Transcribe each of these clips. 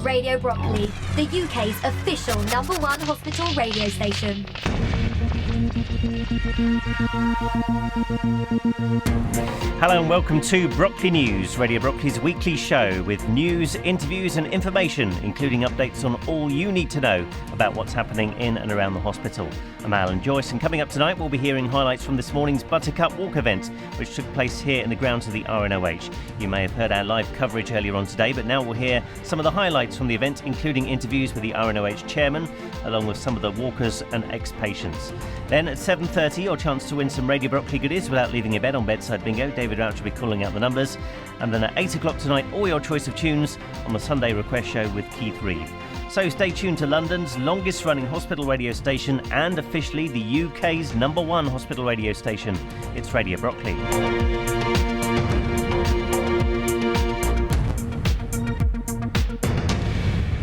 Radio Brockley, the UK's official #1 hospital radio station. Hello and welcome to Brockley News, Radio Brockley's weekly show with news, interviews and information, including updates on all you need to know about what's happening in and around the hospital. I'm Alan Joyce, and coming up tonight we'll be hearing highlights from this morning's Buttercup Walk event, which took place here in the grounds of the RNOH. You may have heard our live coverage earlier on today, but now we'll hear some of the highlights from the event, including interviews with the RNOH chairman, along with some of the walkers and ex-patients. Then at 7:30, your chance to win some Radio Brockley goodies without leaving your bed on Bedside Bingo. David Rauch will be calling out the numbers. And then at 8 o'clock tonight, all your choice of tunes on the Sunday Request Show with Keith Reid. So stay tuned to London's longest running hospital radio station and officially the UK's #1 hospital radio station. It's Radio Brockley.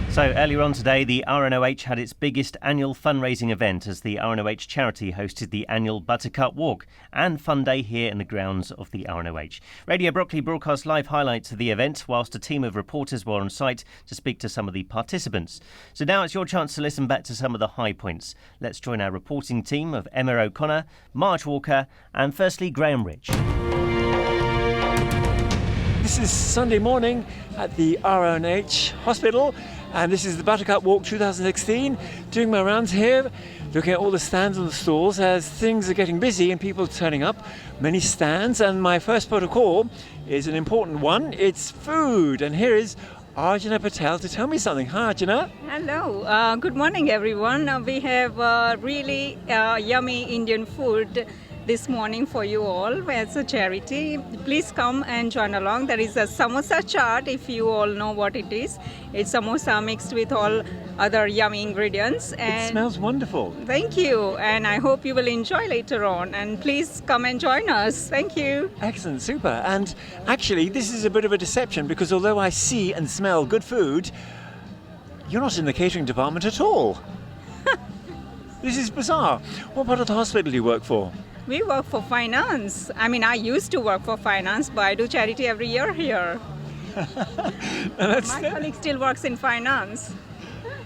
So earlier on today, the RNOH had its biggest annual fundraising event as the RNOH Charity hosted the annual Buttercup Walk and Fun Day here in the grounds of the RNOH. Radio Brockley broadcast live highlights of the event whilst a team of reporters were on site to speak to some of the participants. So now it's your chance to listen back to some of the high points. Let's join our reporting team of Emma O'Connor, Marge Walker and firstly Graham Rich. This is Sunday morning at the RNOH Hospital. And this is the Buttercup Walk 2016, doing my rounds here, looking at all the stands and the stalls as things are getting busy and people are turning up. Many stands, and my first protocol is an important one. It's food, and here is Arjuna Patel to tell me something. Hi, Arjuna. Hello. Good morning, everyone. We have really yummy Indian food this morning for you all as a charity. Please come and join along. There is a samosa chaat, if you all know what it is. It's samosa mixed with all other yummy ingredients. And it smells wonderful. Thank you, and I hope you will enjoy later on. And please come and join us. Thank you. Excellent, super. And actually, this is a bit of a deception because although I see and smell good food, you're not in the catering department at all. This is bizarre. What part of the hospital do you work for? We work for finance. I used to work for finance, but I do charity every year here. My colleague still works in finance.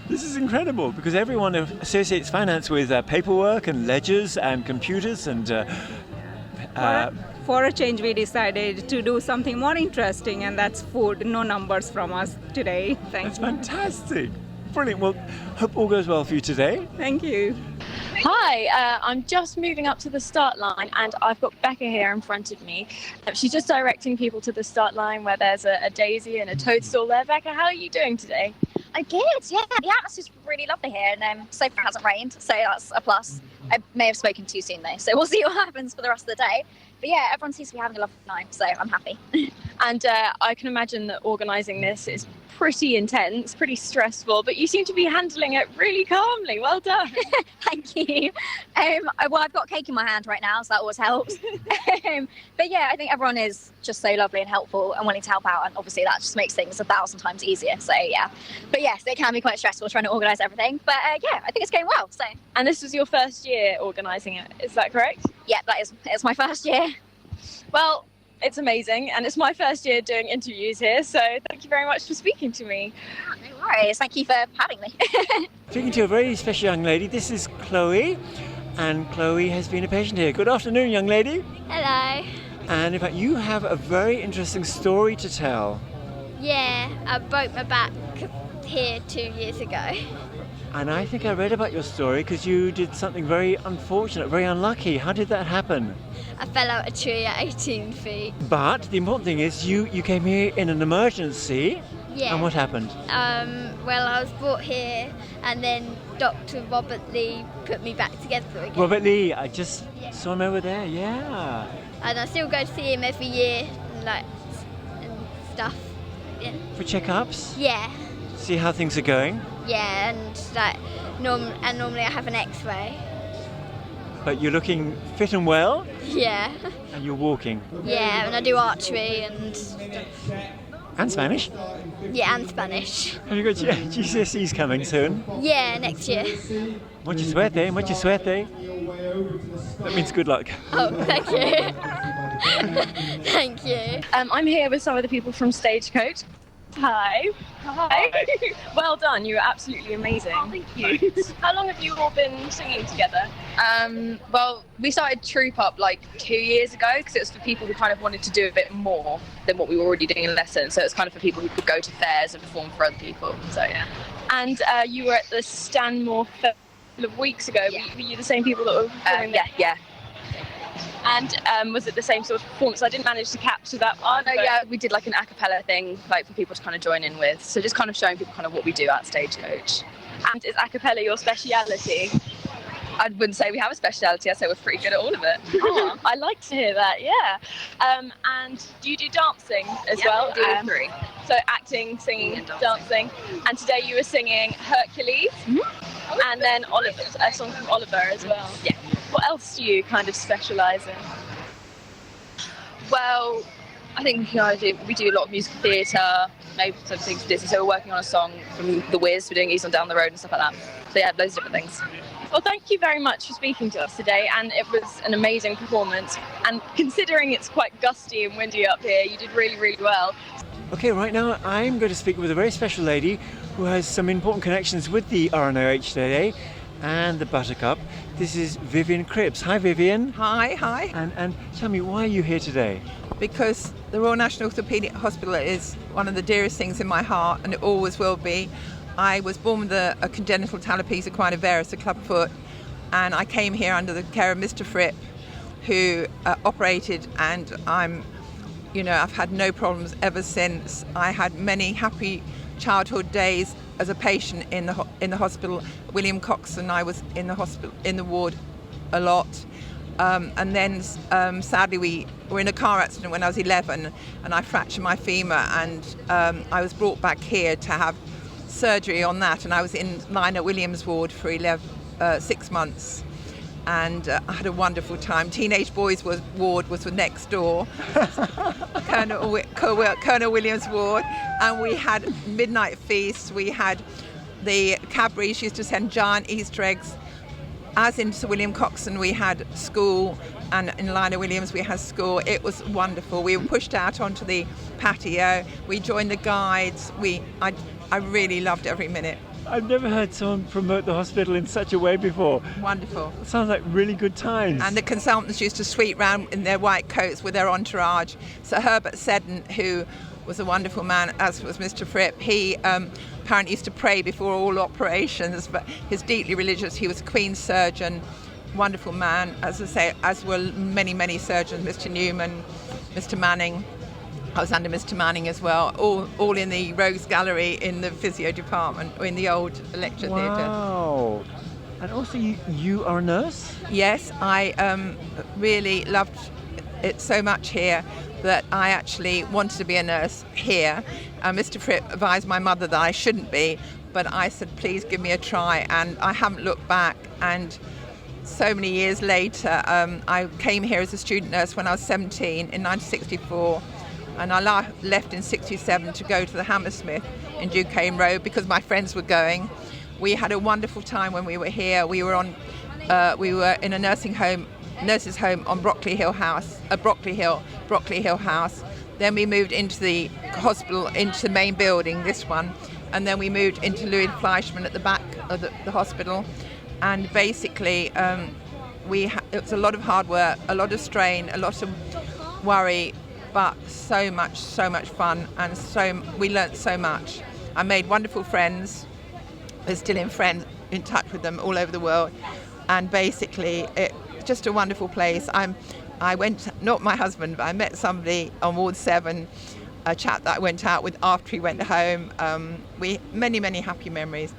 This is incredible because everyone associates finance with paperwork and ledgers and computers and... For a change, we decided to do something more interesting, and that's food. No numbers from us today. Thank you. That's fantastic. Brilliant. Well, hope all goes well for you today. Thank you. Hi, I'm just moving up to the start line and I've got Becca here in front of me. She's just directing people to the start line where there's a daisy and a toadstool there. Becca, how are you doing today? I'm good, yeah. The atmosphere's really lovely here and so far it hasn't rained, so that's a plus. I may have spoken too soon though, so we'll see what happens for the rest of the day. But yeah, everyone seems to be having a lovely time, so I'm happy. And I can imagine that organising this is pretty intense, pretty stressful, but you seem to be handling it really calmly. Well done. Thank you. Well, I've got cake in my hand right now, so that always helps. But yeah, I think everyone is just so lovely and helpful and willing to help out, and obviously that just makes things 1,000 times easier. So yeah, but yes, it can be quite stressful trying to organise everything. But yeah, I think it's going well. So. And this was your first year organising it, is that correct? Yeah, it's my first year. Well, it's amazing, and it's my first year doing interviews here, so thank you very much for speaking to me. Oh, no worries, thank you for having me. Speaking to a very special young lady, this is Chloe, and Chloe has been a patient here. Good afternoon, young lady. Hello. And in fact, you have a very interesting story to tell. Yeah, I broke my back here 2 years ago. And I think I read about your story because you did something very unfortunate, very unlucky. How did that happen? I fell out a tree at 18 feet. But the important thing is you came here in an emergency. Yeah. And what happened? Well, I was brought here and then Dr. Robert Lee put me back together again. Robert Lee, I just saw him over there, yeah. And I still go to see him every year and stuff. Yeah. For checkups? Yeah. See how things are going? Yeah, and normally I have an X-ray. But you're looking fit and well? Yeah. And you're walking? Yeah, and I do archery and... And Spanish? Yeah, and Spanish. Have you got GCSEs coming soon? Yeah, next year. Mucha suerte, mucha suerte. That means good luck. Oh, thank you. Thank you. I'm here with some of the people from Stagecoach. Hi. Hi. Well done, you were absolutely amazing. Oh, thank you. How long have you all been singing together? Well, we started Troop Up like 2 years ago because it was for people who kind of wanted to do a bit more than what we were already doing in lessons. So it's kind of for people who could go to fairs and perform for other people. So yeah. And you were at the Stanmore Fair a couple of weeks ago. Yeah. Were you the same people that were performing there? Yeah. And was it the same sort of performance? I didn't manage to capture that one. No, yeah, we did like an a cappella thing, like for people to kind of join in with. So just kind of showing people kind of what we do at Stagecoach. And is a cappella your speciality? I wouldn't say we have a speciality. I'd say we're pretty good at all of it. Oh, I like to hear that. Yeah. And do you do dancing as well? We do all three. So acting, singing, and dancing. And today you were singing Hercules, and then Oliver, a song from Oliver as well. Yeah. What else do you kind of specialise in? Well, I think we do a lot of musical theatre, maybe some things for Disney. So we're working on a song from The Wiz. We're doing East on Down the Road and stuff like that. So yeah, loads of different things. Well, thank you very much for speaking to us today, and it was an amazing performance. And considering it's quite gusty and windy up here, you did really, really well. Okay, right now I'm going to speak with a very special lady who has some important connections with the RNOH today and the Buttercup. This is Vivian Cripps. Hi, Vivian. Hi. And tell me, why are you here today? Because the Royal National Orthopaedic Hospital is one of the dearest things in my heart, and it always will be. I was born with a congenital talipes equina varus, a clubfoot, and I came here under the care of Mr. Fripp, who operated, and I've had no problems ever since. I had many happy childhood days as a patient in the hospital. William Coxon, I was in the hospital, in the ward a lot. And then sadly we were in a car accident when I was 11 and I fractured my femur, and I was brought back here to have surgery on that, and I was in Lionel Williams ward for 6 months, and I had a wonderful time. Teenage boys ward was next door, Colonel Williams ward, and we had midnight feasts. We had the Cadbury's used to send giant Easter eggs. As in Sir William Coxon, we had school, and in Lionel Williams we had school. It was wonderful. We were pushed out onto the patio. We joined the guides. I really loved every minute. I've never heard someone promote the hospital in such a way before. Wonderful. It sounds like really good times. And the consultants used to sweep round in their white coats with their entourage. So Herbert Seddon, who was a wonderful man, as was Mr. Fripp, he apparently used to pray before all operations, but he's deeply religious. He was a Queen's surgeon, wonderful man, as I say, as were many, many surgeons, Mr. Newman, Mr. Manning. I was under Mr. Manning as well, all in the Rogues Gallery in the physio department, or in the old lecture theatre. Wow. And also you are a nurse? Yes, I really loved it so much here that I actually wanted to be a nurse here. Mr. Fripp advised my mother that I shouldn't be, but I said, please give me a try, and I haven't looked back. And so many years later, I came here as a student nurse when I was 17 in 1964. And I left in 67 to go to the Hammersmith in Duquesne Road because my friends were going. We had a wonderful time when we were here. We were in a nurses' home on Brockley Hill House. Then we moved into the hospital, into the main building, this one, and then we moved into Louis Fleischmann at the back of the hospital. And basically, it was a lot of hard work, a lot of strain, a lot of worry, but so much fun, and we learnt so much. I made wonderful friends. We're still in touch with them all over the world, and basically it's just a wonderful place. I went, not my husband, but I met somebody on Ward 7, a chap that I went out with after he went home. Many happy memories.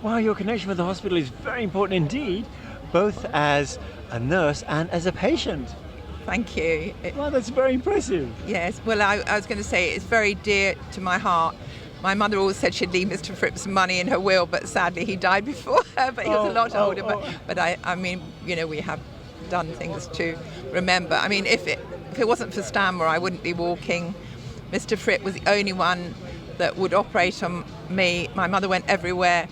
Wow, your connection with the hospital is very important indeed, both as a nurse and as a patient. Thank you. Wow, that's very impressive. Yes, well, I was going to say it's very dear to my heart. My mother always said she'd leave Mr. Fripp some money in her will, but sadly he died before her, but he was a lot older. But I mean, we have done things to remember. I mean, if it wasn't for Stanmore, I wouldn't be walking. Mr. Fripp was the only one that would operate on me. My mother went everywhere.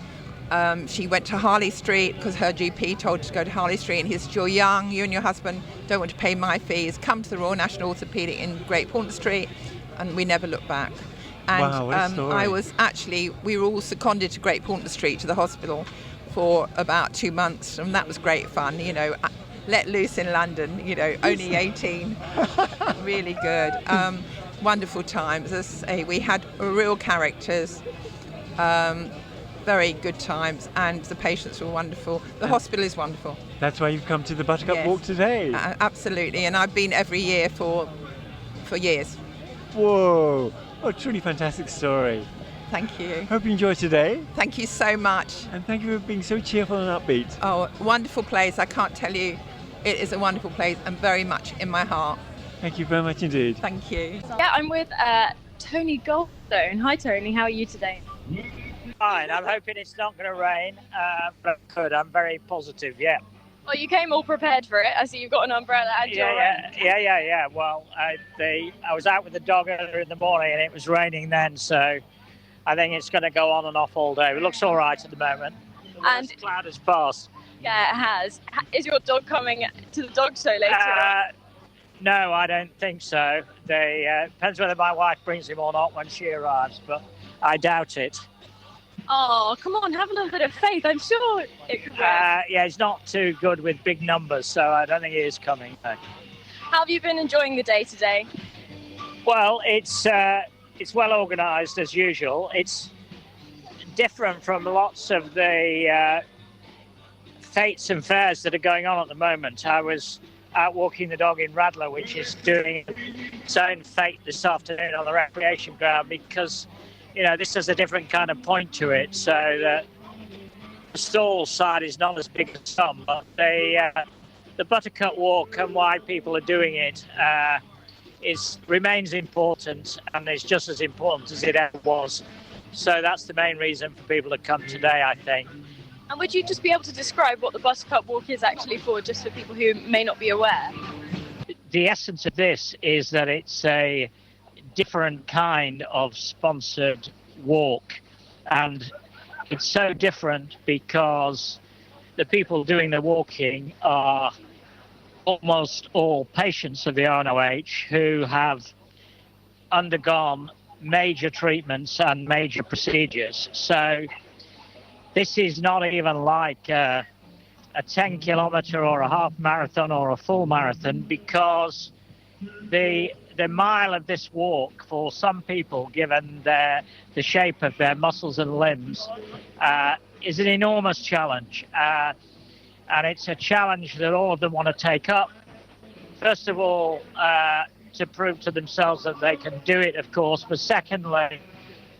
She went to Harley Street because her GP told her to go to Harley Street, and he said, you're young, you and your husband don't want to pay my fees, come to the Royal National Orthopaedic in Great Portland Street, and we never looked back. And Wow, what a story. we were all seconded to Great Portland Street to the hospital for about 2 months, and that was great fun, you know, let loose in London, you know, only 18, really good. Wonderful times. As I say, we had real characters, very good times, and the patients were wonderful. The hospital is wonderful. That's why you've come to the Buttercup Yes. Walk today. Absolutely, and I've been every year for years. Whoa, a truly fantastic story. Thank you. Hope you enjoyed today. Thank you so much. And thank you for being so cheerful and upbeat. Oh, wonderful place. I can't tell you. It is a wonderful place and very much in my heart. Thank you very much indeed. Thank you. Yeah, I'm with Tony Goldstone. Hi, Tony. How are you today? Fine. I'm hoping it's not going to rain, but it could. I'm very positive. Yeah. Well, you came all prepared for it. I see you've got an umbrella and your Yeah. Well, I was out with the dog earlier in the morning, and it was raining then, so I think it's going to go on and off all day. It looks all right at the moment. The worst cloud has passed. Yeah, it has. Is your dog coming to the dog show later on? No, I don't think so. Depends whether my wife brings him or not when she arrives, but I doubt it. Oh, come on, have a little bit of faith. I'm sure it could work. Yeah, he's not too good with big numbers, so I don't think he is coming. No. How have you been enjoying the day today? Well, it's well organised as usual. It's different from lots of the fetes and fairs that are going on at the moment. I was out walking the dog in Radler, which is doing its own fete this afternoon on the recreation ground, because you know, this has a different kind of point to it, so that the stall side is not as big as some, but the Buttercup Walk and why people are doing it remains important, and is just as important as it ever was. So that's the main reason for people to come today, I think. And would you just be able to describe what the Buttercup Walk is actually for, just for people who may not be aware? The essence of this is that it's a different kind of sponsored walk, and it's so different because the people doing the walking are almost all patients of the RNOH who have undergone major treatments and major procedures. So this is not even like a 10 kilometer or a half marathon or a full marathon, because the mile of this walk, for some people, given the shape of their muscles and limbs, is an enormous challenge. And it's a challenge that all of them want to take up. First of all, to prove to themselves that they can do it, of course, but secondly,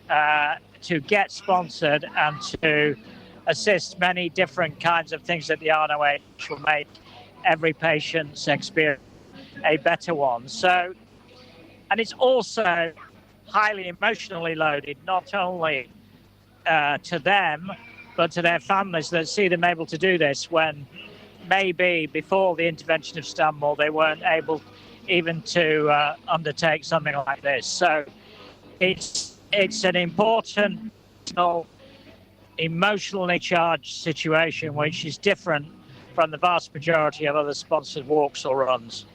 to get sponsored and to assist many different kinds of things that the RNOH will make every patient's experience a better one. So, and it's also highly emotionally loaded, not only to them, but to their families that see them able to do this when maybe before the intervention of Stanmore they weren't able even to undertake something like this. So it's an important, emotionally charged situation, which is different from the vast majority of other sponsored walks or runs.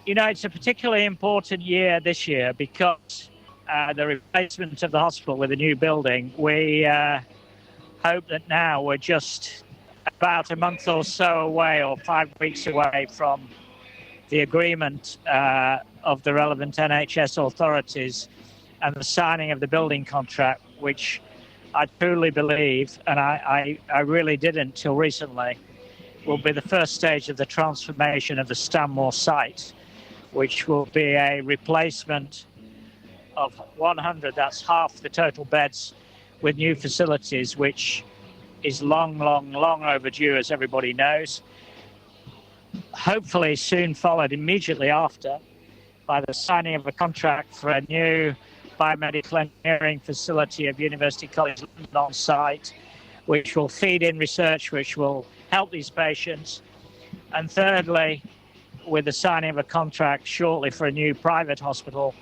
You know, it's a particularly important year this year because the replacement of the hospital with a new building, we hope that now we're just about a month or so away, or 5 weeks away from the agreement of the relevant NHS authorities and the signing of the building contract, which I truly believe, and I really didn't till recently, will be the first stage of the transformation of the Stanmore site, which will be a replacement of 100, that's half the total beds, with new facilities, which is long overdue, as everybody knows. Hopefully soon followed immediately after by the signing of a contract for a new biomedical engineering facility of University College London on site, which will feed in research, which will help these patients. And thirdly, with the signing of a contract shortly for a new private hospital,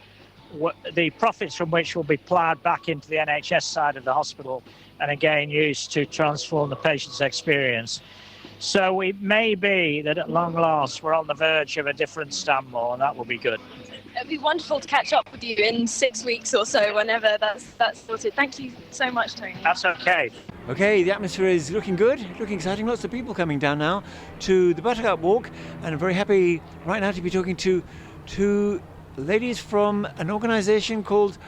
the profits from which will be ploughed back into the NHS side of the hospital and again used to transform the patient's experience. So it may be that at long last we're on the verge of a different Stanmore, and that will be good. it'd be wonderful to catch up with you in 6 weeks or so, whenever that's sorted. Thank you so much, Tony. That's okay. Okay, the atmosphere is looking good, looking exciting. Lots of people coming down now to the Buttercup Walk, and I'm very happy right now to be talking to two ladies from an organisation called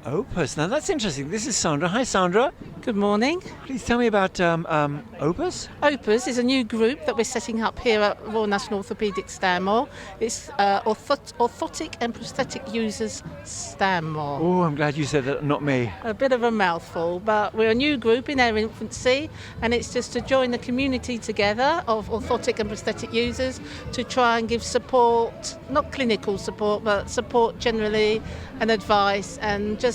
Opus. Now that's interesting. This is Sandra. Hi, Sandra. Good morning. Please tell me about Opus. Opus is a new group that we're setting up here at Royal National Orthopaedic Stanmore. It's Orthotic and Prosthetic Users Stanmore. Oh, I'm glad you said that, not me. A bit of a mouthful, but we're a new group in our infancy, and it's just to join the community together of orthotic and prosthetic users to try and give support, not clinical support, but support generally and advice, and just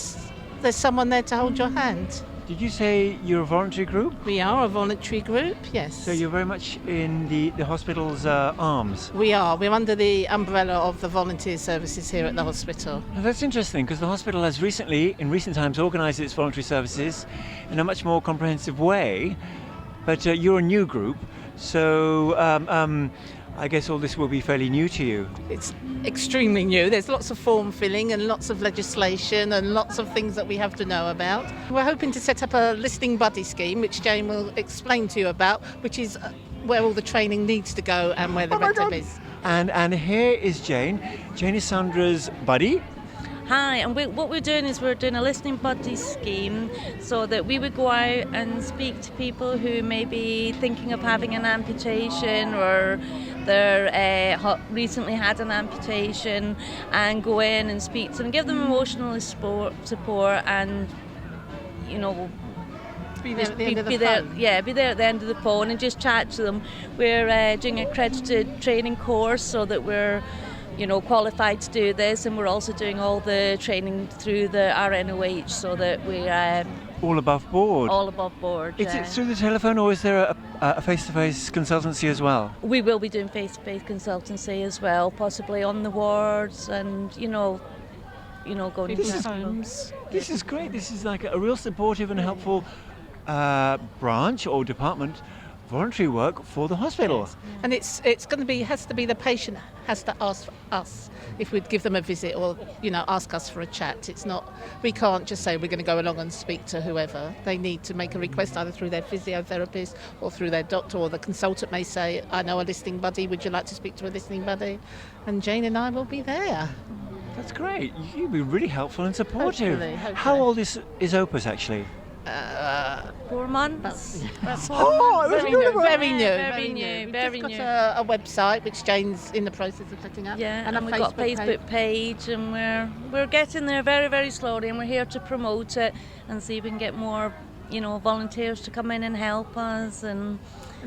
there's someone there to hold your hand. Did you say you're a voluntary group? We are a voluntary group, yes. So you're very much in the hospital's arms? We are. We're under the umbrella of the volunteer services here at the hospital. Now that's interesting, because the hospital has in recent times, organised its voluntary services in a much more comprehensive way. But you're a new group, so I guess all this will be fairly new to you. It's extremely new. There's lots of form filling and lots of legislation and lots of things that we have to know about. We're hoping to set up a listening buddy scheme, which Jane will explain to you about, which is where all the training needs to go and where the red tape is. And here is Jane. Jane is Sandra's buddy. Hi, and what we're doing is we're doing a listening buddy scheme so that we would go out and speak to people who may be thinking of having an amputation, or they're recently had an amputation, and go in and speak to them, give them emotional support, and be there at the end of the phone. Yeah, be there at the end of the phone and just chat to them. We're doing an accredited training course so that we're qualified to do this, and we're also doing all the training through the RNOH so that we're all above board. All above board. Is it through the telephone, or is there a face-to-face consultancy as well? We will be doing face-to-face consultancy as well, possibly on the wards, and going to homes. This is great. This is like a real supportive and helpful branch or department. Voluntary work for the hospital. Yes. And it's going to be, has to be the patient has to ask us if we'd give them a visit, or ask us for a chat. It's not, we can't just say we're going to go along and speak to whoever. They need to make a request either through their physiotherapist or through their doctor, or the consultant may say, I know a listening buddy, would you like to speak to a listening buddy? And Jane and I will be there. That's great. You'll be really helpful and supportive. Hopefully. How old is Opus actually? 4 months. Very new. Very We've new. got a website which Jane's in the process of setting up. Yeah, and we've got a Facebook page, and we're getting there very, very slowly, and we're here to promote it and see if we can get more, volunteers to come in and help us, and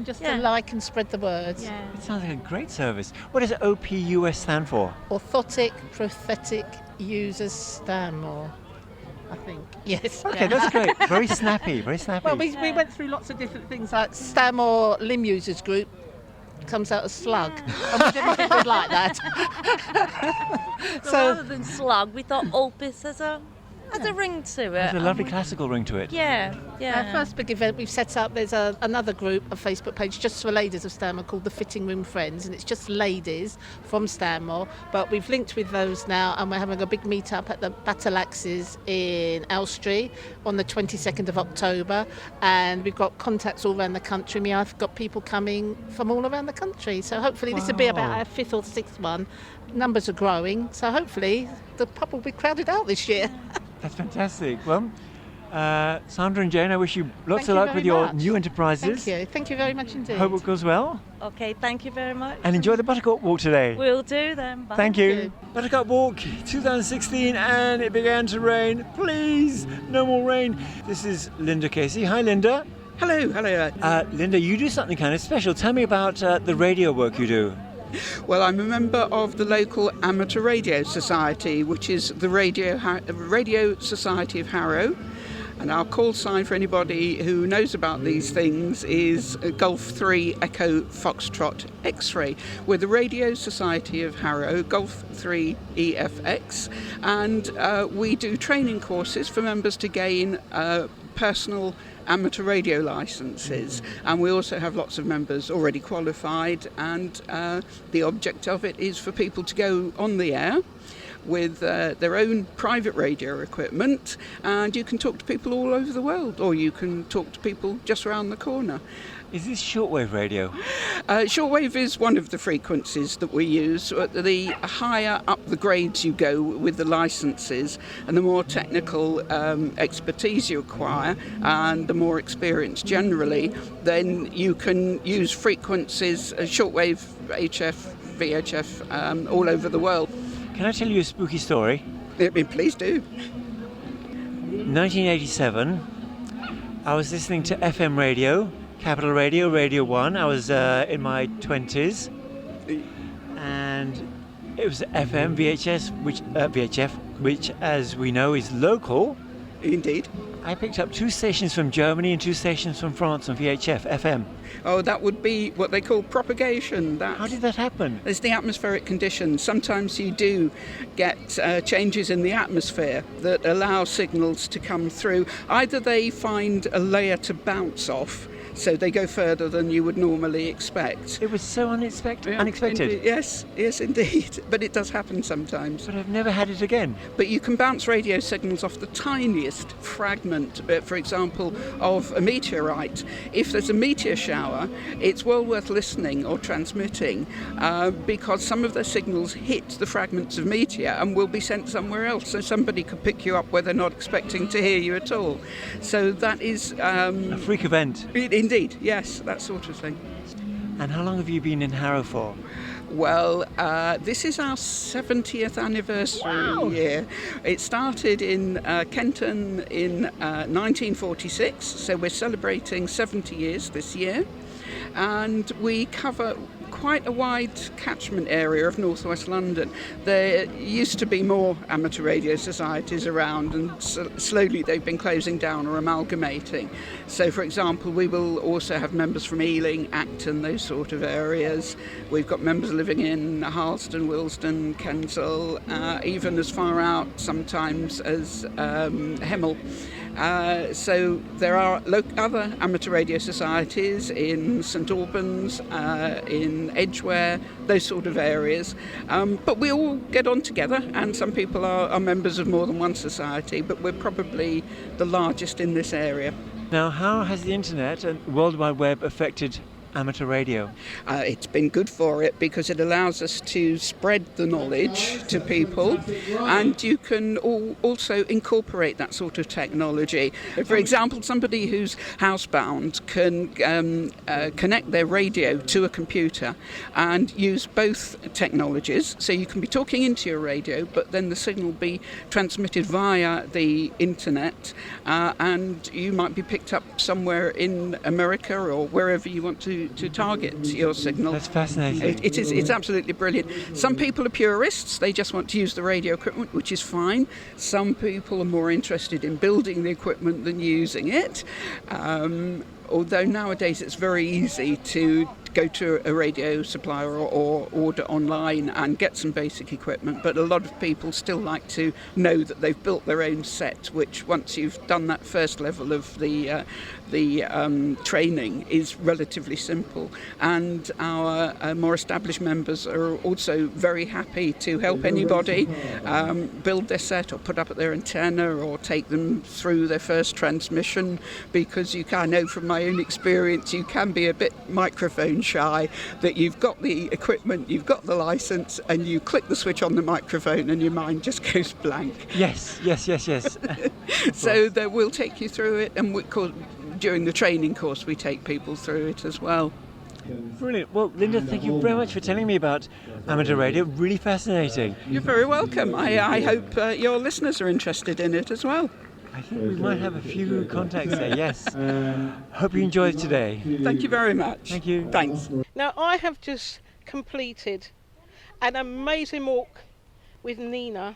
just to like and spread the word. Yeah. It sounds like a great service. What does OPUS stand for? Orthotic Prosthetic Users Stanmore, I think. Yes. Okay, that's great. Very snappy, very snappy. Well, we went through lots of different things, like Stanmore Limb Users Group comes out as slug, and we didn't think we'd like that. So rather than slug, we thought Opus has a ring to it. There's a lovely classical ring to it. Yeah. Our first big event we've set up, there's another group, a Facebook page just for ladies of Stanmore called the Fitting Room Friends, and it's just ladies from Stanmore, but we've linked with those now, and we're having a big meet-up at the Battle Axes in Elstree on the 22nd of October, and we've got contacts all around the country. I've got people coming from all around the country, so hopefully this will be about our 5th or 6th one. Numbers are growing, so hopefully the pub will be crowded out this year. That's fantastic. Well, Sandra and Jane, I wish you lots Thank of you luck with very your much. new enterprises. Thank you very much indeed. Hope it goes well. Okay, thank you very much. And enjoy the Buttercup Walk today. We'll do then. Bye. Thank you. Buttercup Walk 2016, and it began to rain. Please, no more rain. This is Linda Casey. Hi, Linda. Hello. Linda, you do something kind of special. Tell me about the radio work you do. Well, I'm a member of the local Amateur Radio Society, which is the Radio Society of Harrow. And our call sign for anybody who knows about these things is Golf 3 Echo Foxtrot X-Ray. We're the Radio Society of Harrow, Golf 3 EFX, and we do training courses for members to gain personal amateur radio licenses, and we also have lots of members already qualified, and the object of it is for people to go on the air with their own private radio equipment, and you can talk to people all over the world, or you can talk to people just around the corner. Is this shortwave radio? Shortwave is one of the frequencies that we use. The higher up the grades you go with the licenses, and the more technical expertise you acquire, and the more experience generally, then you can use frequencies, shortwave, HF, VHF, all over the world. Can I tell you a spooky story? Please do. 1987, I was listening to FM radio, Capital Radio, Radio 1. I was in my 20s, and it was FM, VHF, which, as we know, is local. Indeed. I picked up 2 stations from Germany and 2 stations from France on VHF, FM. Oh, that would be what they call propagation. How did that happen? It's the atmospheric conditions. Sometimes you do get changes in the atmosphere that allow signals to come through. Either they find a layer to bounce off, so they go further than you would normally expect. It was so unexpected. Yes, indeed. But it does happen sometimes. But I've never had it again. But you can bounce radio signals off the tiniest fragment, for example, of a meteorite. If there's a meteor shower, it's well worth listening or transmitting because some of the signals hit the fragments of meteor and will be sent somewhere else. So somebody could pick you up where they're not expecting to hear you at all. So that is... a freak event. Indeed, yes, that sort of thing. And how long have you been in Harrow for? Well, this is our 70th anniversary year. It started in Kenton in 1946, so we're celebrating 70 years this year. And we cover quite a wide catchment area of northwest London. There used to be more amateur radio societies around, and slowly they've been closing down or amalgamating. So, for example, we will also have members from Ealing, Acton, those sort of areas. We've got members living in Harleston, Willesden, Kensal, even as far out sometimes as Hemel. So there are other amateur radio societies in St Albans, in Edgware, those sort of areas. But we all get on together, and some people are members of more than one society, but we're probably the largest in this area. Now, how has the internet and World Wide Web affected amateur radio? It's been good for it because it allows us to spread the knowledge to people, and you can also incorporate that sort of technology. For example, somebody who's housebound can connect their radio to a computer and use both technologies. So you can be talking into your radio, but then the signal be transmitted via the internet, and you might be picked up somewhere in America or wherever you want to target your signal. That's fascinating. It's absolutely brilliant. Some people are purists, they just want to use the radio equipment, which is fine. Some people are more interested in building the equipment than using it. Although nowadays it's very easy to go to a radio supplier or order online and get some basic equipment, but a lot of people still like to know that they've built their own set, which once you've done that first level of the training is relatively simple. And our more established members are also very happy to help anybody build their set or put up their antenna or take them through their first transmission, because I know from my own experience you can be a bit microphone shy, that you've got the equipment, you've got the license, and you click the switch on the microphone and your mind just goes blank. Yes. So we'll take you through it, and during the training course we take people through it as well. Brilliant. Well, Linda, thank you very much for telling me about amateur radio. Really fascinating. You're very welcome. I hope your listeners are interested in it as well. I think we might have a few contacts there, yes. Hope you enjoyed today. Thank you very much. Thank you. Thanks. Now, I have just completed an amazing walk with Nina.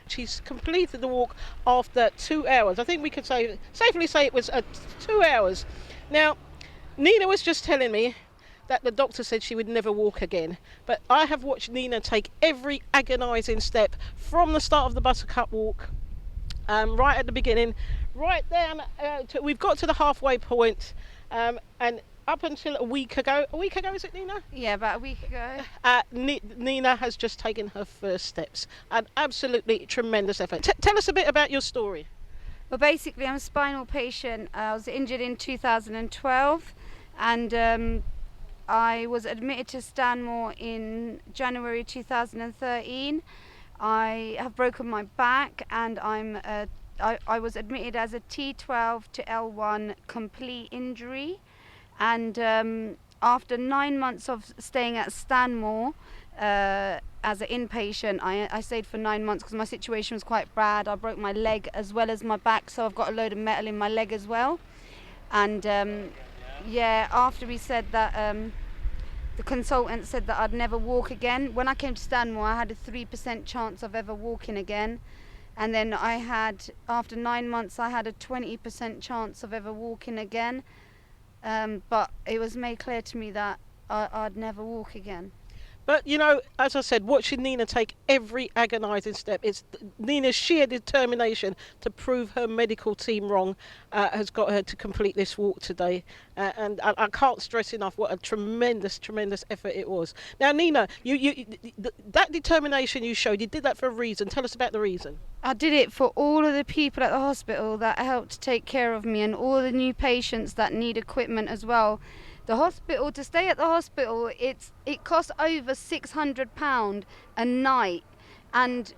She's completed the walk after 2 hours. I think we could safely say it was 2 hours. Now, Nina was just telling me that the doctor said she would never walk again. But I have watched Nina take every agonising step from the start of the Buttercup Walk, right at the beginning, right down. We've got to the halfway point, and up until a week ago, is it, Nina? Yeah, about a week ago. Nina has just taken her first steps. An absolutely tremendous effort. Tell us a bit about your story. Well, basically, I'm a spinal patient. I was injured in 2012, and I was admitted to Stanmore in January 2013. I have broken my back, and I was admitted as a T12 to L1 complete injury. And after 9 months of staying at Stanmore as an inpatient, I stayed for 9 months because my situation was quite bad. I broke my leg as well as my back, so I've got a load of metal in my leg as well. And after we said that, the consultant said that I'd never walk again. When I came to Stanmore, I had a 3% chance of ever walking again. And then after 9 months, I had a 20% chance of ever walking again. But it was made clear to me that I'd never walk again. But, you know, as I said, watching Nina take every agonising step, it's Nina's sheer determination to prove her medical team wrong has got her to complete this walk today. And I can't stress enough what a tremendous, tremendous effort it was. Now, Nina, that determination you showed, you did that for a reason. Tell us about the reason. I did it for all of the people at the hospital that helped take care of me and all the new patients that need equipment as well. The hospital, to stay at the hospital, it costs over £600 a night, and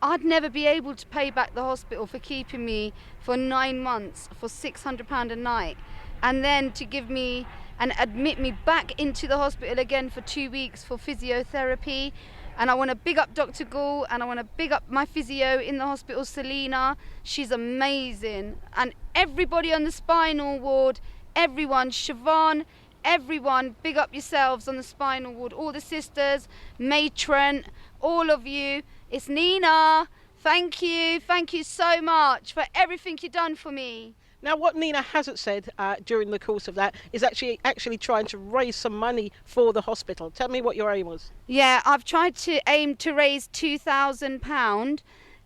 I'd never be able to pay back the hospital for keeping me for 9 months for £600 a night, and then to give me and admit me back into the hospital again for 2 weeks for physiotherapy. And I want to big up Dr. Gul, and I want to big up my physio in the hospital, Selena. She's amazing. And everybody on the spinal ward, everyone, Siobhan, everyone, big up yourselves on the spinal ward, all the sisters, matron, all of you. It's Nina. Thank you so much for everything you've done for me. Now, what Nina hasn't said during the course of that is actually trying to raise some money for the hospital. Tell me what your aim was. Yeah, I've tried to aim to raise £2,000.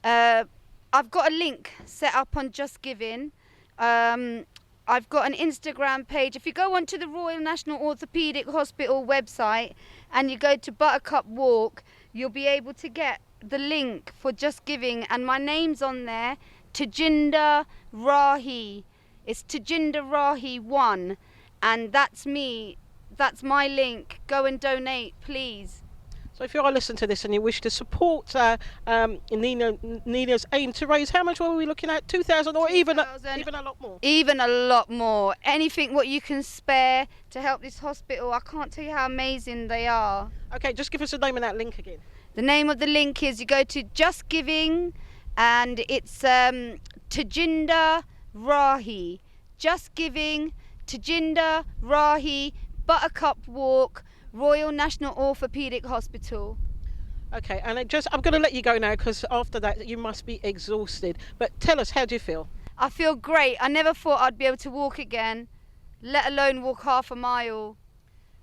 I've got a link set up on Just Giving. I've got an Instagram page. If you go onto the Royal National Orthopaedic Hospital website and you go to Buttercup Walk, you'll be able to get the link for Just Giving, and my name's on there, Tajinder Rahi. It's Tajinder Rahi 1, and that's me. That's my link. Go and donate, please. So if you are listening to this and you wish to support Nina's aim to raise, how much were we looking at? 2,000 or even a lot more? Even a lot more. Anything what you can spare to help this hospital. I can't tell you how amazing they are. Okay, just give us the name of that link again. The name of the link is, you go to Just Giving, and it's Tajinder Rahi. Just Giving, Tajinder Rahi, Buttercup Walk, Royal National Orthopaedic Hospital. Okay, and I'm going to let you go now, because after that you must be exhausted. But tell us, how do you feel? I feel great. I never thought I'd be able to walk again, let alone walk half a mile.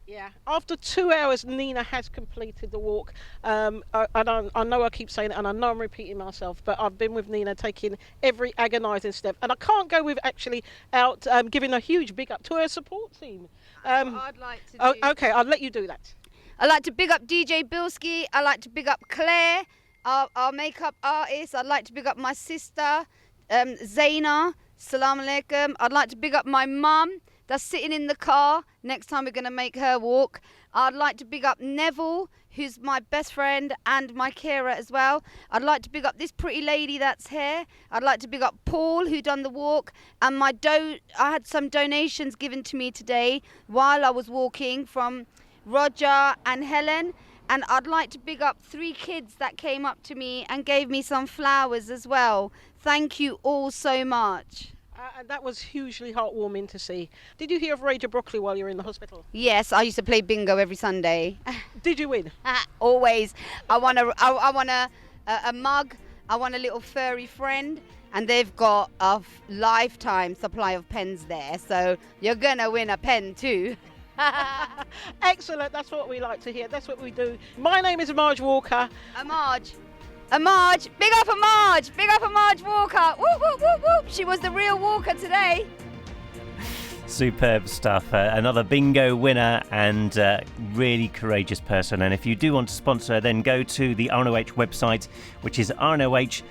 Yeah. After 2 hours, Nina has completed the walk. I know I keep saying it, and I know I'm repeating myself, but I've been with Nina taking every agonising step. And I can't go with giving a huge big up to her support team. I'd like to do. Okay, I'll let you do that. I'd like to big up DJ Bilski. I'd like to big up Claire, our makeup artist. I'd like to big up my sister, Zaina. Salam alaikum. I'd like to big up my mum that's sitting in the car. Next time we're going to make her walk. I'd like to big up Neville, who's my best friend and my carer as well. I'd like to big up this pretty lady that's here. I'd like to big up Paul, who done the walk. And I had some donations given to me today while I was walking from Roger and Helen. And I'd like to big up 3 kids that came up to me and gave me some flowers as well. Thank you all so much. And that was hugely heartwarming to see. Did you hear of Radio Brockley while you were in the hospital? Yes, I used to play bingo every Sunday. Did you win? Always. I won a mug. I won a little furry friend, and they've got a lifetime supply of pens there. So you're gonna win a pen too. Excellent. That's what we like to hear. That's what we do. My name is Marge Walker. Marge, big up a Marge Walker. Whoop, whoop, whoop, whoop. She was the real Walker today. Superb stuff. Another bingo winner and really courageous person. And if you do want to sponsor, then go to the RNOH website, which is rnoh.nhs.uk.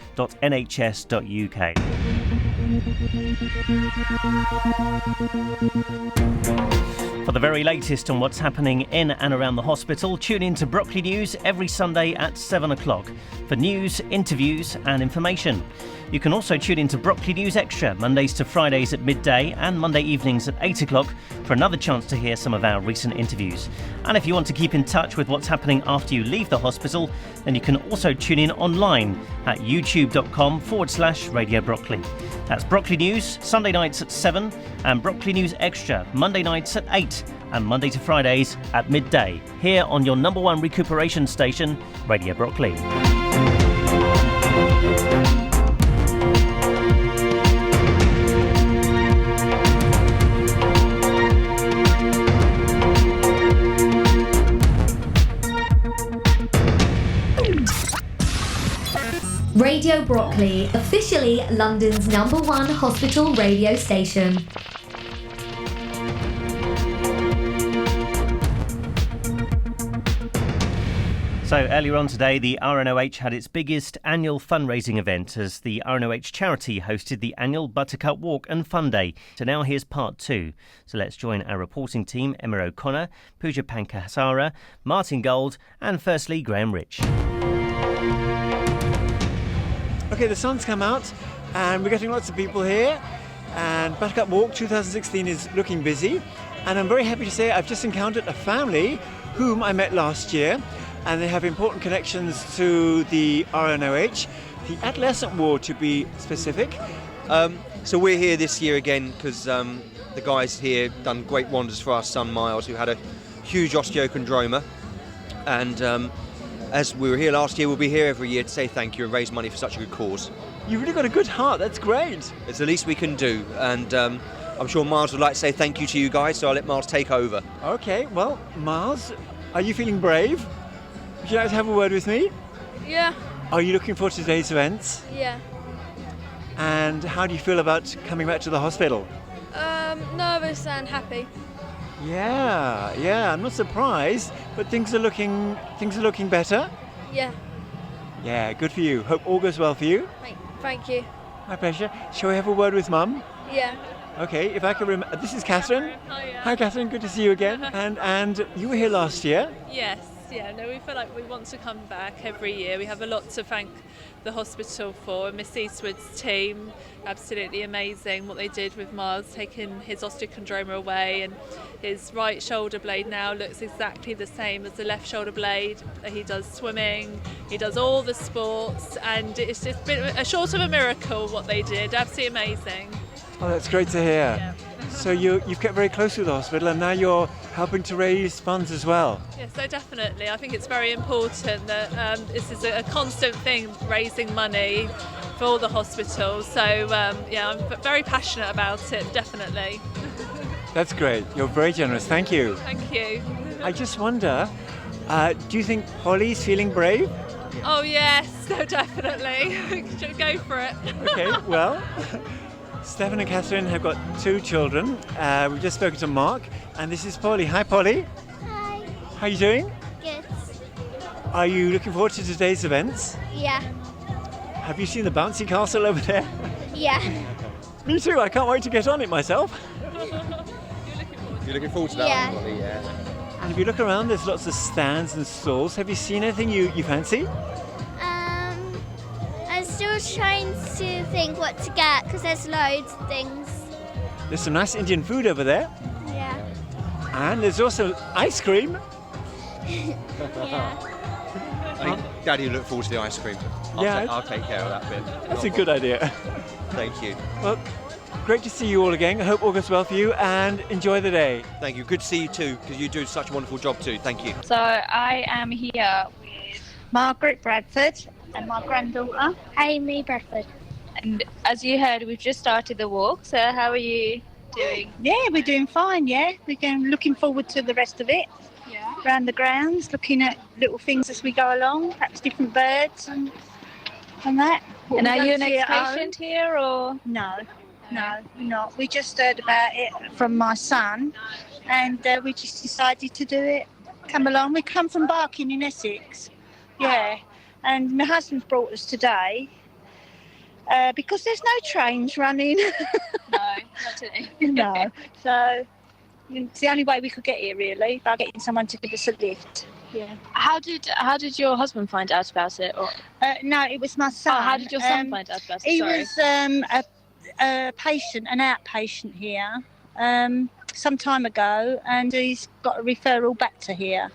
For the very latest on what's happening in and around the hospital, tune in to Brockley News every Sunday at 7 o'clock for news, interviews and information. You can also tune in to Brockley News Extra Mondays to Fridays at midday and Monday evenings at 8 o'clock for another chance to hear some of our recent interviews. And if you want to keep in touch with what's happening after you leave the hospital, then you can also tune in online at youtube.com/Radio Brockley. That's Brockley News, Sunday nights at 7, and Brockley News Extra, Monday nights at 8, and Monday to Fridays at midday, here on your number one recuperation station, Radio Brockley. Radio Brockley, officially London's number one hospital radio station. So earlier on today, the RNOH had its biggest annual fundraising event as the RNOH Charity hosted the annual Buttercup Walk and Fun Day. So now here's part two. So let's join our reporting team, Emma O'Connor, Pooja Pankasara, Martin Gold and firstly Graham Rich. Okay, the sun's come out and we're getting lots of people here, and Buttercup Walk 2016 is looking busy, and I'm very happy to say I've just encountered a family whom I met last year, and they have important connections to the RNOH, the adolescent ward to be specific. So we're here this year again because the guys here done great wonders for our son Miles, who had a huge osteochondroma, and as we were here last year, we'll be here every year to say thank you and raise money for such a good cause. You've really got a good heart, that's great. It's the least we can do, and I'm sure Miles would like to say thank you to you guys, so I'll let Miles take over. Okay, well, Miles, are you feeling brave? Would you like to have a word with me? Yeah. Are you looking forward to today's events? Yeah. And how do you feel about coming back to the hospital? Nervous and happy. Yeah, I'm not surprised, but things are looking better. Yeah. Yeah, good for you. Hope all goes well for you. Thank you. My pleasure. Shall we have a word with Mum? Yeah. Okay, if I can remember, this is Catherine. Hi Catherine, good to see you again. And you were here last year. Yes, yeah, no, we feel like we want to come back every year. We have a lot to thank the hospital for. Miss Eastwood's team, absolutely amazing what they did with Miles, taking his osteochondroma away, and his right shoulder blade now looks exactly the same as the left shoulder blade. He does swimming, he does all the sports, and it's just been a short of a miracle what they did. Absolutely amazing. Oh, that's great to hear. Yeah. So you've kept very close with the hospital, and now you're helping to raise funds as well. Yes, so definitely. I think it's very important that this is a constant thing, raising money for the hospital. So yeah, I'm very passionate about it, definitely. That's great. You're very generous. Thank you. Thank you. I just wonder, do you think Polly's feeling brave? Oh yes, no, definitely. Go for it. Okay, well, Stephen and Catherine have got 2 children. We've just spoken to Mark, and this is Polly. Hi, Polly. Hi. How are you doing? Good. Are you looking forward to today's events? Yeah. Have you seen the bouncy castle over there? Yeah. Me too. I can't wait to get on it myself. You're looking forward to that Yeah. one, Polly? Yeah. And if you look around, there's lots of stands and stalls. Have you seen anything you fancy? I'm still trying to think what to get because there's loads of things. There's some nice Indian food over there. Yeah. And there's also ice cream. Yeah. I think Daddy will look forward to the ice cream. I'll take care of that bit. That's a good idea. Thank you. Well, great to see you all again. I hope all goes well for you and enjoy the day. Thank you. Good to see you too, because you do such a wonderful job too. Thank you. So I am here with Margaret Bradford and my granddaughter, Amy Bradford. And as you heard, we've just started the walk. So how are you doing? Yeah, we're doing fine, yeah. We're looking forward to the rest of it. Yeah. Around the grounds, looking at little things as we go along, perhaps different birds and that. And are you an ex-patient here or? No. No, we're not. We just heard about it from my son, and we just decided to do it. Come along. We come from Barking in Essex. Yeah, and my husband's brought us today because there's no trains running. No, not today. No, so it's the only way we could get here really, by getting someone to give us a lift. Yeah. How did your husband find out about it? Or no, it was my son. Oh, how did your son find out about it? He Sorry. was a patient, an outpatient here, some time ago, and he's got a referral back to here.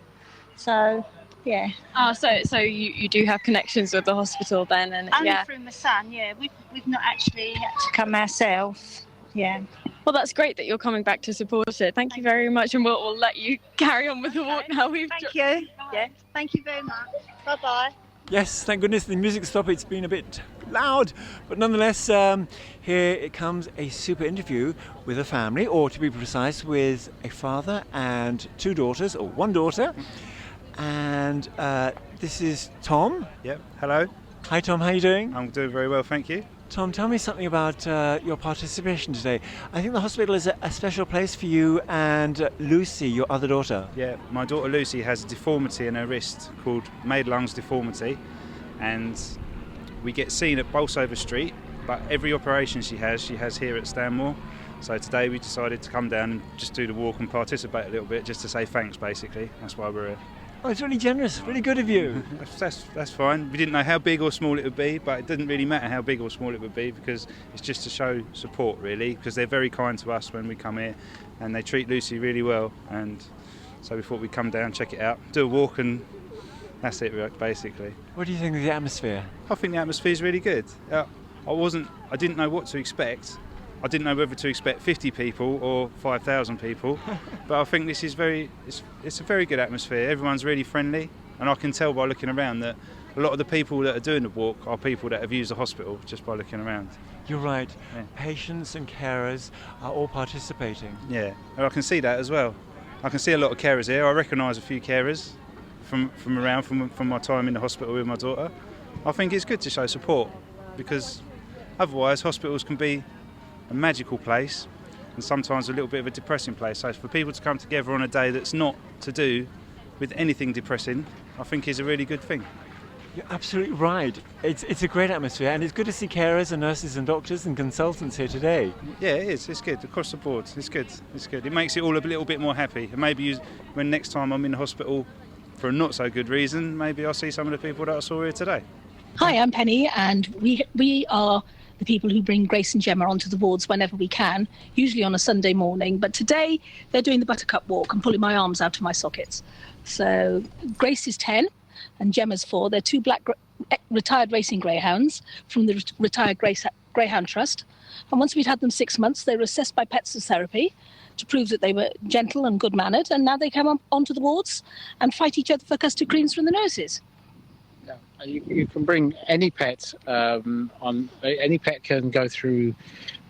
So, yeah. Oh, so you do have connections with the hospital then, and Only yeah. through my son. Yeah, we've not actually had to come ourselves. Yeah. Well, that's great that you're coming back to support it. Thank you very much, and we'll let you carry on with the walk now. Thank you. Yeah. Thank you very much. Bye bye. Yes, thank goodness the music stopped. It's been a bit loud, but nonetheless, here it comes, a super interview with a family, or to be precise, with a father and two daughters, or one daughter. And this is Tom. Yep. Hello. Hi, Tom. How are you doing? I'm doing very well, thank you. Tom, tell me something about your participation today. I think the hospital is a special place for you and Lucy, your other daughter. Yeah, my daughter Lucy has a deformity in her wrist called Madelung's deformity, and we get seen at Bolsover Street, but every operation she has here at Stanmore. So today we decided to come down and just do the walk and participate a little bit, just to say thanks, basically. That's why we're here. Oh, it's really generous, really good of you. That's fine. We didn't know how big or small it would be, but it didn't really matter how big or small it would be, because it's just to show support, really, because they're very kind to us when we come here, and they treat Lucy really well. And so we thought we'd come down, check it out, do a walk, and that's it, basically. What do you think of the atmosphere? I think the atmosphere is really good. I didn't know what to expect. I didn't know whether to expect 50 people or 5,000 people, but I think this is it's a very good atmosphere. Everyone's really friendly, and I can tell by looking around that a lot of the people that are doing the walk are people that have used the hospital just by looking around. You're right. Yeah. Patients and carers are all participating. Yeah, and I can see that as well. I can see a lot of carers here. I recognise a few carers from my time in the hospital with my daughter. I think it's good to show support, because otherwise hospitals can be a magical place and sometimes a little bit of a depressing place. So for people to come together on a day that's not to do with anything depressing, I think is a really good thing. You're absolutely right. It's a great atmosphere, and it's good to see carers and nurses and doctors and consultants here today. Yeah, it is. It's good across the board. It's good. It makes it all a little bit more happy. And maybe when next time I'm in the hospital for a not so good reason, maybe I'll see some of the people that I saw here today. Hi, I'm Penny, and we are the people who bring Grace and Gemma onto the wards whenever we can, usually on a Sunday morning. But today they're doing the Buttercup Walk and pulling my arms out of my sockets. So Grace is 10 and Gemma's 4. They're two black retired racing greyhounds from the Retired Greyhound Trust. And once we'd had them 6 months, they were assessed by Pets Therapy to prove that they were gentle and good-mannered. And now they come onto the wards and fight each other for custard creams from the nurses. You can bring any pet on. Any pet can go through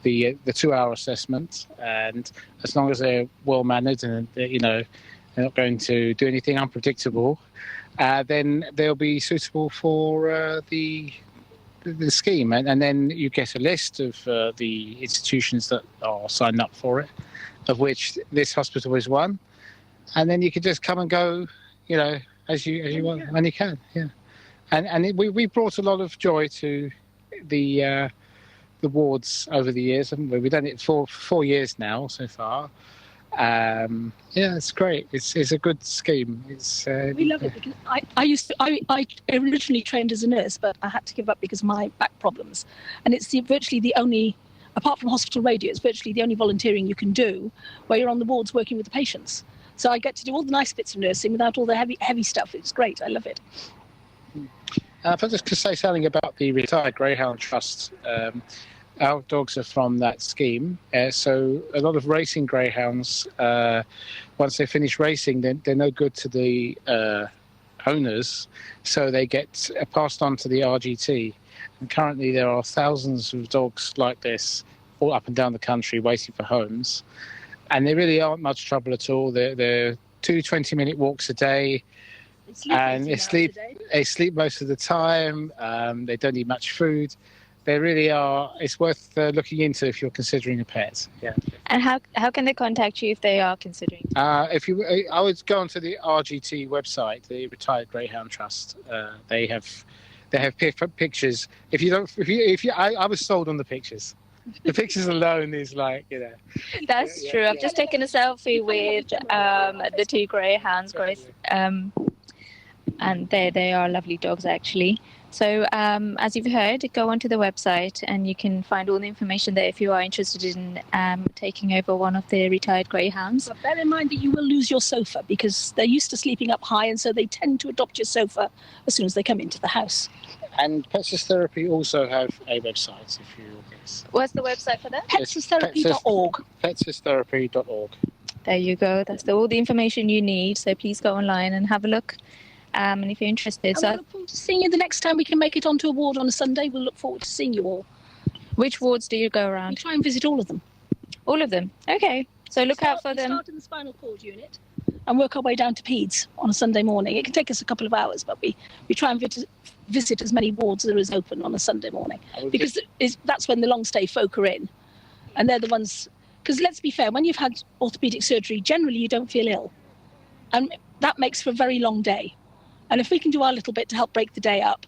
the 2-hour assessment, and as long as they're well mannered and they're not going to do anything unpredictable, then they'll be suitable for the scheme. And then you get a list of the institutions that are signed up for it, of which this hospital is one, and then you can just come and go, as you want when you can. Yeah. And we brought a lot of joy to the wards over the years, haven't we? We've done it for 4 years now so far. It's great. It's a good scheme. We love it because I originally trained as a nurse, but I had to give up because of my back problems. And it's virtually the only, apart from hospital radio, it's virtually the only volunteering you can do where you're on the wards working with the patients. So I get to do all the nice bits of nursing without all the heavy stuff. It's great. I love it. If I just could say something about the Retired Greyhound Trust, our dogs are from that scheme. So a lot of racing greyhounds, once they finish racing, they're no good to the owners, so they get passed on to the RGT. And currently there are thousands of dogs like this all up and down the country waiting for homes. And they really aren't much trouble at all. They're 2 20-minute walks a day. They sleep most of the time. They don't eat much food. they really are. It's worth looking into if you're considering a pet. Yeah. And how can they contact you if they are considering? I would go onto the RGT website, the Retired Greyhound Trust. They have pictures. I was sold on the pictures. The pictures alone is like, That's true. I've just taken a selfie with the two greyhounds, Grace, and they are lovely dogs actually. So as you've heard, go onto the website and you can find all the information there if you are interested in taking over one of the retired greyhounds. But bear in mind that you will lose your sofa because they're used to sleeping up high, and so they tend to adopt your sofa as soon as they come into the house. And Pets Therapy also have a website. If you What's the website for that? Petstherapy.org. Petstherapy.org. There you go. That's all the information you need. So please go online and have a look. And if you're interested, I look forward to seeing you the next time we can make it onto a ward on a Sunday. We'll look forward to seeing you all. Which wards do you go around? We try and visit all of them. All of them? Okay. So look out for them. We start in the spinal cord unit and work our way down to peds on a Sunday morning. It can take us a couple of hours, but we try and visit as many wards as there is open on a Sunday morning, because that's when the long stay folk are in, and they're the ones. Because let's be fair, when you've had orthopaedic surgery, generally you don't feel ill, and that makes for a very long day. And if we can do our little bit to help break the day up,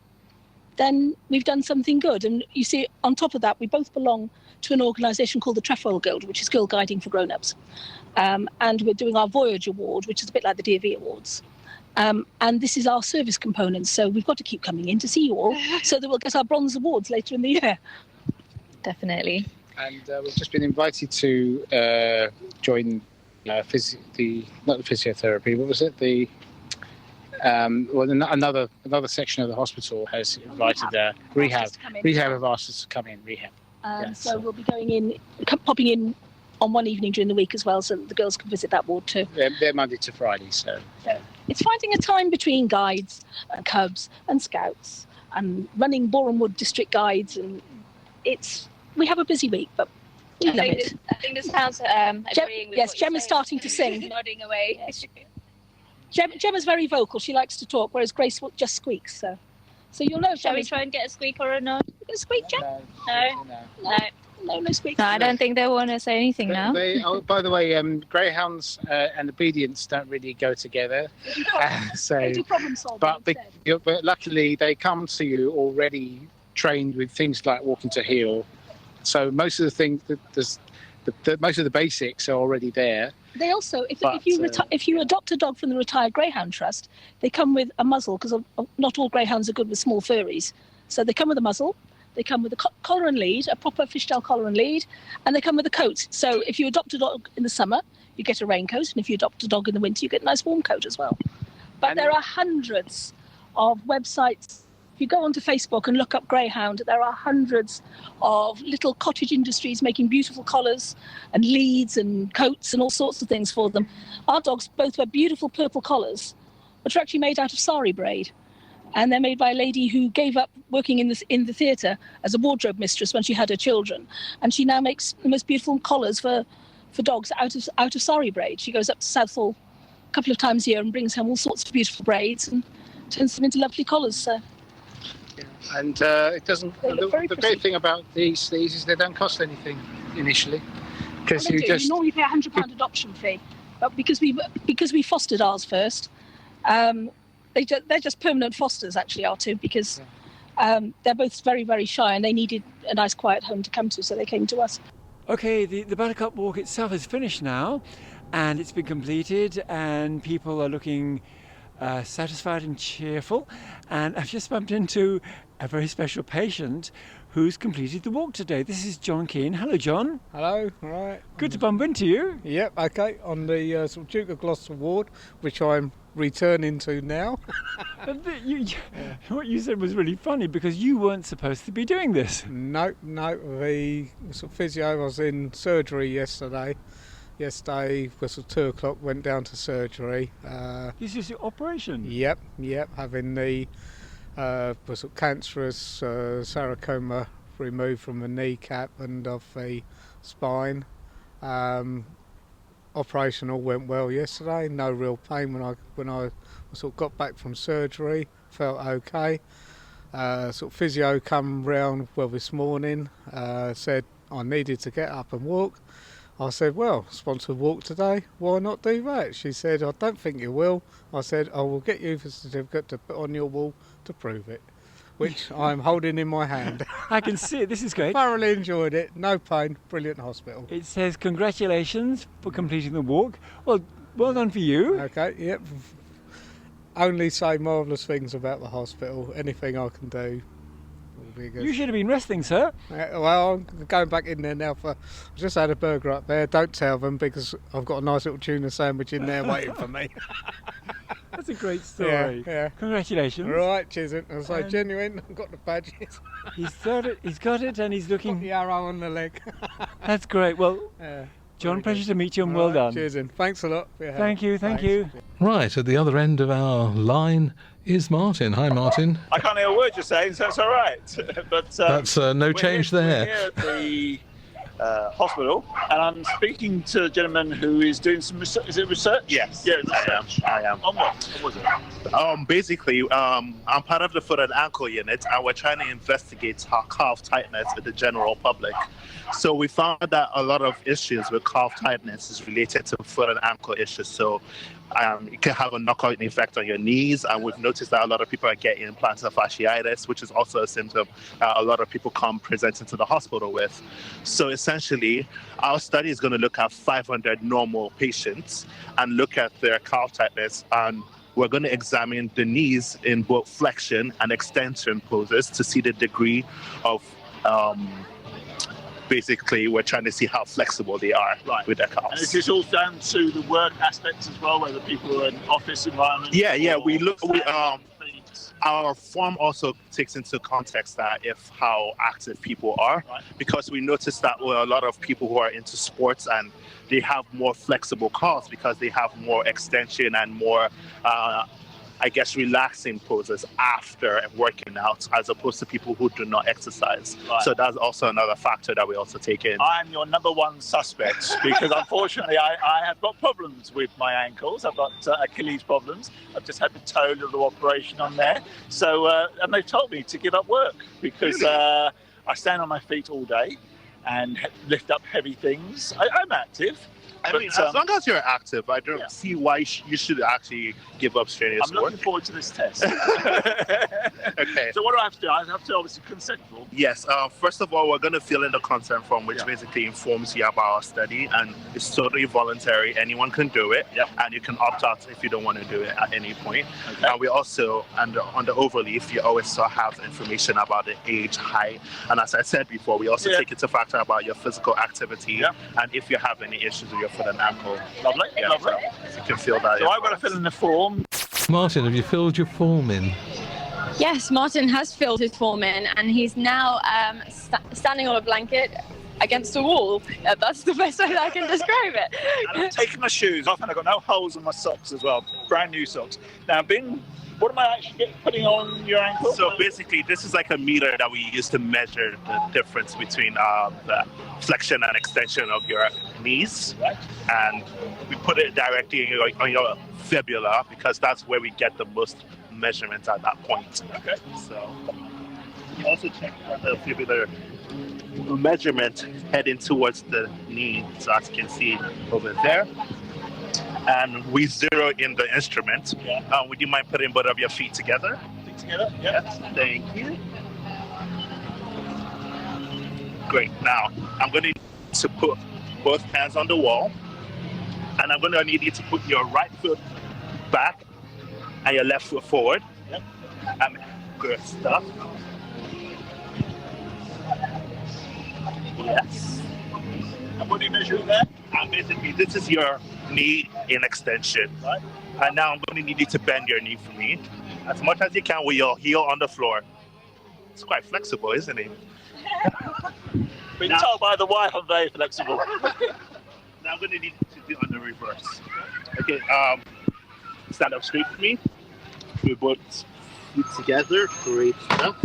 then we've done something good. And you see, on top of that, we both belong to an organisation called the Trefoil Guild, which is Girl Guiding for Grown-ups. And we're doing our Voyage Award, which is a bit like the DV Awards. And this is our service component, so we've got to keep coming in to see you all so that we'll get our bronze awards later in the year. Definitely. And we've just been invited to join not the physiotherapy, what was it? Another section of the hospital has invited rehab. Rehab have asked us to come in. Rehab. So we'll be popping in on one evening during the week as well, so that the girls can visit that ward too. They're Monday to Friday, so it's finding a time between guides and cubs and scouts and running Boreham Wood district guides, and we have a busy week, but we love it. I think this sounds agreeing with yes, what Gemma's starting to sing. Nodding away. Yes. Gemma's very vocal. She likes to talk, whereas Grace just squeaks. So you'll know. Shall we try and get a squeak or a nod? A squeak, Gem? No squeak. No, I don't think they want to say anything now. By the way, greyhounds and obedience don't really go together. They do problem solving. But luckily, they come to you already trained with things like walking to heel. So most of the things, most of the basics are already there. They also, if you adopt a dog from the Retired Greyhound Trust, they come with a muzzle, because not all greyhounds are good with small furries. So they come with a muzzle, they come with a collar and lead, a proper fishtail collar and lead, and they come with a coat. So if you adopt a dog in the summer, you get a raincoat, and if you adopt a dog in the winter, you get a nice warm coat as well. But there are hundreds of websites. If you go onto Facebook and look up greyhound, there are hundreds of little cottage industries making beautiful collars and leads and coats and all sorts of things for them. Our dogs both wear beautiful purple collars, which are actually made out of sari braid. And they're made by a lady who gave up working in the theatre as a wardrobe mistress when she had her children. And she now makes the most beautiful collars for dogs out of sari braid. She goes up to Southall a couple of times a year and brings home all sorts of beautiful braids and turns them into lovely collars. So. And it doesn't. The great thing about these is they don't cost anything initially, because you normally pay £100 adoption fee, but because we fostered ours first, they're just permanent fosters actually, our two, because they're both very, very shy and they needed a nice quiet home to come to, so they came to us. Okay, the Buttercup Walk itself is finished now, and it's been completed, and people are looking satisfied and cheerful. And I've just bumped into a very special patient who's completed the walk today. This is John Keane. Hello, John. Hello, all right. Good to bump into you. Yep, okay, on the sort of Duke of Gloucester ward, which I'm returning to now. What you said was really funny, because you weren't supposed to be doing this. No, the sort of physio was in surgery yesterday. Yesterday was at 2 o'clock, went down to surgery. This is your operation? Yep, having the was cancerous sarcoma removed from the kneecap and of the spine. Operation all went well yesterday. No real pain when I sort of got back from surgery. Felt okay. Sort of physio come round this morning, said I needed to get up and walk. I said, well, sponsored walk today, why not do that? She said, I don't think you will. I said, I will get you the certificate to put on your wall to prove it, which I'm holding in my hand. I can see it, this is great. Thoroughly enjoyed it, no pain, brilliant hospital. It says congratulations for completing the walk. Well done for you. Okay, yep. Only say marvellous things about the hospital, anything I can do. You should have been resting, sir. Well, I'm going back in there now I just had a burger up there. Don't tell them because I've got a nice little tuna sandwich in there waiting for me. That's a great story. Yeah. Congratulations. Right, cheers. I was like, genuine, I've got the badges. He's got it and he's looking... Got the arrow on the leg. That's great. Well, John, pleasure to meet you and well done. Cheers, and thanks a lot for your help. Thank you. Right, at the other end of our line is Martin. Hi, Martin. I can't hear a word you're saying, so it's all right. But That's no change there. We're here at the hospital, and I'm speaking to a gentleman who is doing some research. Is it research? Yes, yeah, I am. On what? What was it? Basically, I'm part of the foot and ankle unit, and we're trying to investigate calf tightness with the general public. So we found that a lot of issues with calf tightness is related to foot and ankle issues. So it can have a knockout effect on your knees, and we've noticed that a lot of people are getting plantar fasciitis, which is also a symptom a lot of people come presenting to the hospital with. So essentially, our study is going to look at 500 normal patients and look at their calf tightness, and we're going to examine the knees in both flexion and extension poses to see the degree of basically, we're trying to see how flexible they are with their calves. And is this all down to the work aspects as well, whether people are in office environments? Yeah. Our form also takes into context that how active people are, because we noticed that a lot of people who are into sports and they have more flexible calves because they have more extension and more relaxing poses after working out, as opposed to people who do not exercise. Right. So that's also another factor that we also take in. I'm your number one suspect because unfortunately I have got problems with my ankles. I've got Achilles problems. I've just had the toe little operation on there. So, and they've told me to give up work because I stand on my feet all day and lift up heavy things. I'm active. I mean, as long as you're active, I don't see why you should actually give up strenuous work. I'm looking forward to this test. Okay. So what do I have to do? I have to obviously consent form. Yes. First of all, we're going to fill in the consent form, which basically informs you about our study, and it's totally voluntary. Anyone can do it, and you can opt out if you don't want to do it at any point. Okay. And we also, on the overleaf, you always have information about the age, height, and as I said before, we also take into factor about your physical activity, and if you have any issues with your foot and ankle. Lovely. So you can fill that in. So I've got to fill in the form. Martin, have you filled your form in? Yes, Martin has filled his form in, and he's now standing on a blanket against a wall. That's the best way that I can describe it. And I've taken my shoes off, and I've got no holes in my socks as well. Brand new socks. Now, what am I actually putting on your ankle? So basically, this is like a meter that we use to measure the difference between the flexion and extension of your knees. Right. And we put it directly on your fibula because that's where we get the most measurements at that point. Okay. So you also check the fibular measurement heading towards the knee, so as you can see over there. And we zero in the instrument. Would you mind putting both of your feet together? Feet together? Yes. Thank you. Great. Now, I'm going to need to put both hands on the wall. And I'm going to need you to put your right foot back and your left foot forward. Yep. Good stuff. Yes. And what are you measuring there? Basically, this is your knee in extension. Right. And now I'm going to need you to bend your knee for me as much as you can with your heel on the floor. It's quite flexible, isn't it? Been told by the wife I'm very flexible. Now I'm going to need you to do it on the reverse. Okay, stand up straight for me. We both feet together. Great stuff.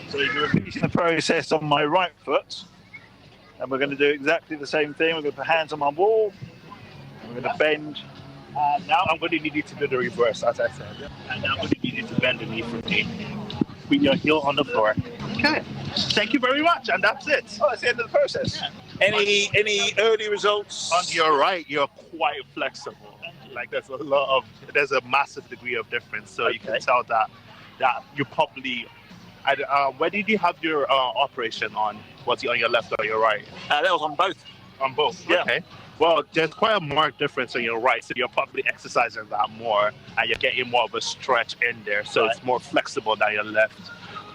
So you're repeating the process on my right foot. And we're going to do exactly the same thing. We're going to put hands on my wall. We're going to bend Now I'm going to need you to do the reverse, as I said. And now I'm going to need you to bend the knee for me. With your heel on the floor. Okay. Thank you very much. And that's it. Oh, that's the end of the process. Any early results? On your right, you're quite flexible. Like there's a massive degree of difference. So you can tell that you probably. Where did you have your operation on? Was it on your left or your right? That was on both. On both. Yeah. Okay. Well, there's quite a marked difference on your right, so you're probably exercising that more, and you're getting more of a stretch in there, so it's more flexible than your left.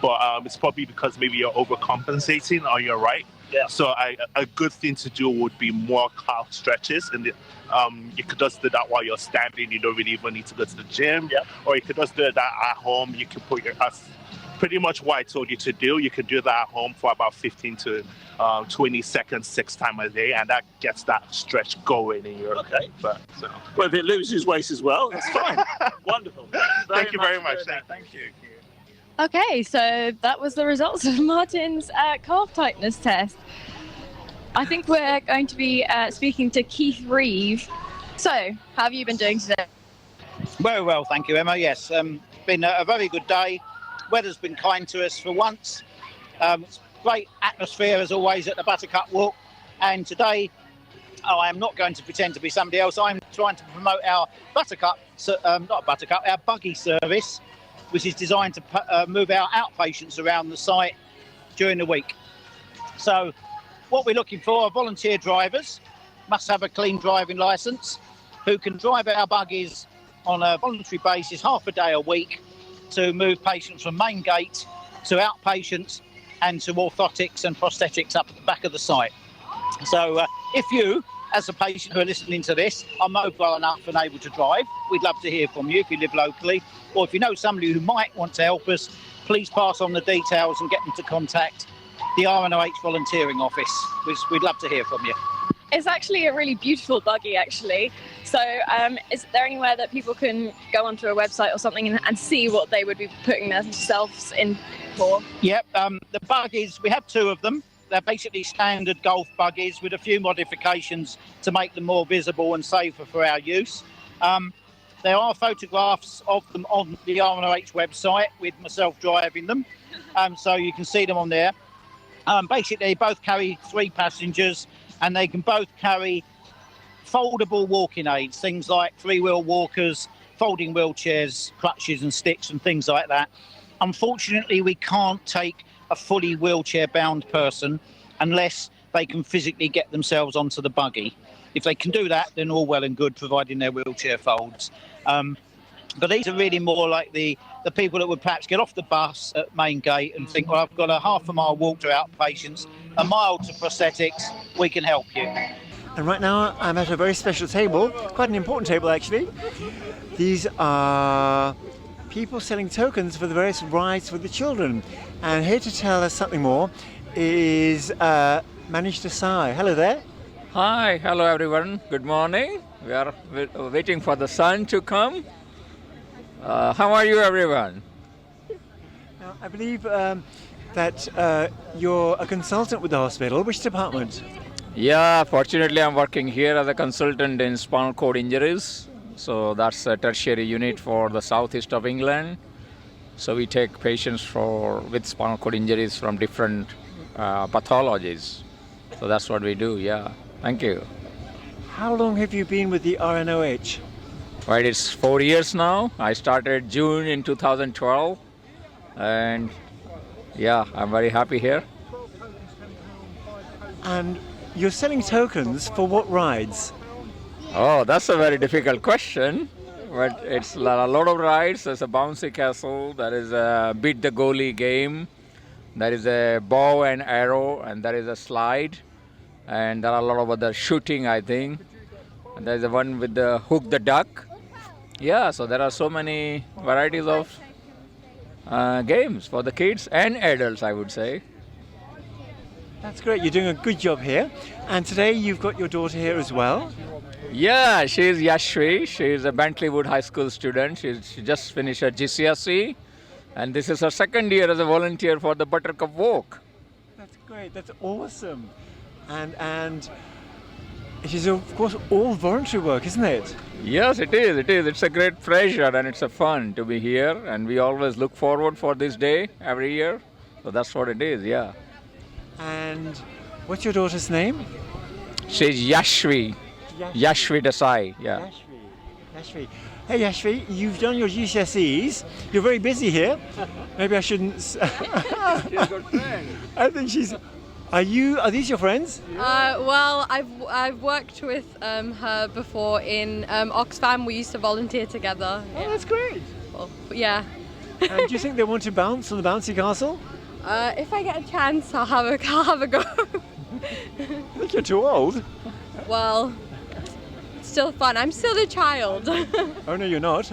But it's probably because maybe you're overcompensating on your right. Yeah. So a good thing to do would be more calf stretches, and you could just do that while you're standing. You don't really even need to go to the gym, or you could just do that at home. You can put your pretty much what I told you to do. You can do that at home for about 15 to 20 seconds, 6 times a day, and that gets that stretch going in your butt. So. Well, if it loses weight as well, that's fine. Wonderful. Thank you very much. Thank you. Okay, so that was the results of Martin's calf tightness test. I think we're going to be speaking to Keith Reeve. So, how have you been doing today? Very well, thank you, Emma. Yes, been a very good day. Weather's been kind to us for once. It's great atmosphere as always at the Buttercup Walk. And today, I am not going to pretend to be somebody else. I'm trying to promote our our buggy service, which is designed to move our outpatients around the site during the week. So what we're looking for are volunteer drivers, must have a clean driving licence, who can drive our buggies on a voluntary basis half a day a week to move patients from main gate to outpatients and to orthotics and prosthetics up at the back of the site. So if you, as a patient who are listening to this, are mobile enough and able to drive, we'd love to hear from you if you live locally. Or if you know somebody who might want to help us, please pass on the details and get them to contact the RNOH volunteering office, which we'd love to hear from you. It's actually a really beautiful buggy, actually. So is there anywhere that people can go onto a website or something and see what they would be putting themselves in for? Yep, the buggies, we have 2 of them. They're basically standard golf buggies with a few modifications to make them more visible and safer for our use. There are photographs of them on the RNOH website with myself driving them, so you can see them on there. Basically, they both carry 3 passengers, and they can both carry foldable walking aids, things like 3-wheel walkers, folding wheelchairs, crutches and sticks and things like that. Unfortunately, we can't take a fully wheelchair-bound person unless they can physically get themselves onto the buggy. If they can do that, then all well and good, providing their wheelchair folds. But these are really more like the people that would perhaps get off the bus at main gate and think, well, I've got a half a mile walk to outpatients, a mile to prosthetics, we can help you. And right now I'm at a very special table, quite an important table actually. These are people selling tokens for the various rides for the children. And here to tell us something more is Manish Desai. Hello there. Hi, hello everyone. Good morning. We are waiting for the sun to come. How are you, everyone? Now, I believe that you're a consultant with the hospital. Which department? Yeah, fortunately I'm working here as a consultant in spinal cord injuries. So that's a tertiary unit for the southeast of England. So we take patients with spinal cord injuries from different pathologies. So that's what we do, yeah. Thank you. How long have you been with the RNOH? Right, it's 4 years now. I started June in 2012. And yeah, I'm very happy here. And you're selling tokens for what rides? Oh, that's a very difficult question. But it's a lot of rides. There's a bouncy castle, there is a beat the goalie game, there is a bow and arrow, and there is a slide. And there are a lot of other shooting, I think. And there's the one with the hook the duck. Yeah, so there are so many varieties of games for the kids and adults, I would say. That's great. You're doing a good job here. And today you've got your daughter here as well. Yeah, she's Yashvi. She's a Bentleywood High School student. She just finished her GCSE. And this is her 2nd year as a volunteer for the Buttercup Walk. That's great. That's awesome. And It is, of course, all voluntary work, isn't it? Yes, it is. It is. It's a great pleasure and it's a fun to be here. And we always look forward for this day every year. So that's what it is, yeah. And what's your daughter's name? She's Yashvi. Yashvi Desai, yeah. Yashvi. Hey Yashvi, you've done your GCSEs. You're very busy here. Maybe I shouldn't. She's a good friend. I think she's. Are these your friends? Well, I've worked with her before in Oxfam. We used to volunteer together. Oh, that's great. Well, yeah. And do you think they want to bounce on the bouncy castle? If I get a chance, I'll have a go. I think you're too old. Well, it's still fun. I'm still a child. Oh no, you're not.